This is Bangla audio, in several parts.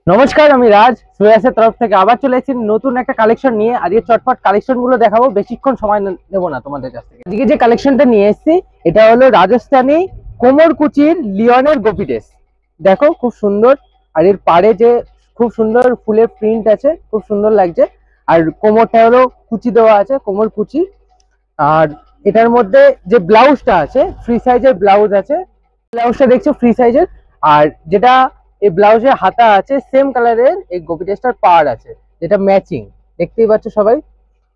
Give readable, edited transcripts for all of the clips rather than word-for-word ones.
নমস্কার, আমি রাজ সুয়াসের তরফ থেকে আবার চলে এসেছি নতুন একটা কালেকশন নিয়ে। আজকে চটপট কালেকশন গুলো দেখাবো, বেশিক্ষণ সময় নেবো না তোমাদের কাছ থেকে। আজকে যে কালেকশনটা নিয়ে এসেছি এটা হলো রাজস্থানী কোমরকুচির লিওনের গোপী ড্রেস। দেখো খুব সুন্দর, আর এর পাড়ে যে খুব সুন্দর ফুলের প্রিন্ট আছে, খুব সুন্দর লাগছে। আর কোমরটা হলো কুচি দেওয়া আছে, কোমর কুচি। আর এটার মধ্যে যে ব্লাউজটা আছে ফ্রি সাইজের ব্লাউজ আছে, ব্লাউজটা দেখছো ফ্রি সাইজের। আর যেটা এই ব্লাউজের হাতা আছে সেম কালারের এই গোপী ড্রেসটার পাড় আছে, যেটা ম্যাচিং, দেখতেই পাচ্ছ সবাই।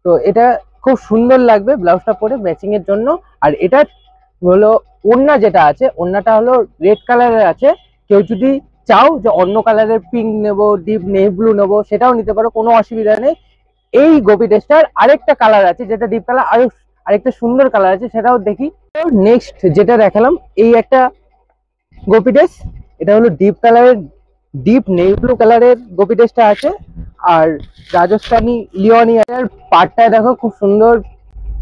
তো এটা খুব সুন্দর লাগবে ব্লাউজটা পরে ম্যাচিং এর জন্য। আর এটা হলো ওড়না, যেটা আছে ওড়নাটা হলো রেড কালারের আছে। কেউ যদি চাও যে অন্য কালারের পিঙ্ক নেবো, ডিপ নেভি ব্লু নেবো, সেটাও নিতে পারো, কোনো অসুবিধা নেই। এই গোপী ড্রেসটার আরেকটা কালার আছে যেটা ডিপ কালার, আরেকটা সুন্দর কালার আছে, সেটাও দেখি। নেক্সট যেটা দেখালাম এই একটা গোপী ড্রেস, এটা হলো ডিপ কালারের, ডিপ নেভি ব্লু কালারের গোপী ড্রেসটা আছে। আর রাজস্থানী লিওনি এর পাটটায় দেখো খুব সুন্দর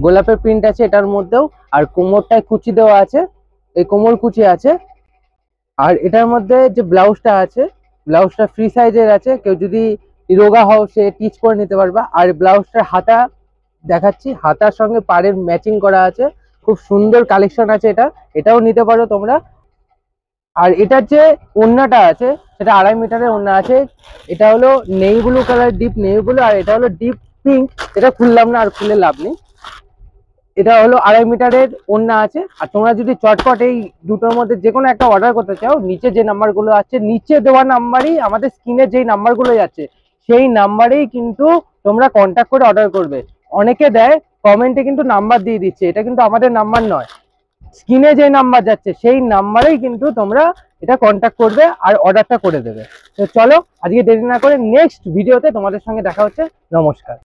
গোলাপের প্রিন্ট আছে এটার মধ্যেও। আর কোমরটায় কুচি দেওয়া আছে, এই কোমর কুচি আছে। আর এটার মধ্যে যে ব্লাউজটা আছে, ব্লাউজটা ফ্রি সাইজের আছে, কেউ যদি রোগা হও সে টিচ করে নিতে পারবা। আর ব্লাউজটার হাতা দেখাচ্ছি, হাতার সঙ্গে পাড়ের ম্যাচিং করা আছে, খুব সুন্দর কালেকশন আছে এটা, এটাও নিতে পারো তোমরা। আর এটার যে ওড়নাটা আছে সেটা 2.5 মিটারের ওড়না আছে। এটা হলো navy blue colour, deep navy blue. আর এটা হলো ডিপ পিঙ্ক, এটা খুললাম না, আর খুলে লাভ নেই। এটা হলো 2.5 মিটারের ওড়না আছে। আর তোমরা যদি চটপট এই দুটোর মধ্যে যে কোনো একটা অর্ডার করতে চাও, নিচে যে নাম্বারগুলো আছে, নিচে দেওয়া নাম্বারই, আমাদের স্ক্রিনে যেই নাম্বারগুলো যাচ্ছে সেই নাম্বারেই কিন্তু তোমরা কন্ট্যাক্ট করে অর্ডার করবে। অনেকে দেয় কমেন্টে কিন্তু নাম্বার দিয়ে দিচ্ছে, এটা কিন্তু আমাদের নাম্বার নয়, স্ক্রিনে যে নাম্বার যাচ্ছে সেই নাম্বারেই কিন্তু তোমরা এটা কন্ট্যাক্ট করবে আর অর্ডারটা করে দেবে। তো চলো আজকে দেরি না করে নেক্সট ভিডিওতে তোমাদের সঙ্গে দেখা হচ্ছে। নমস্কার।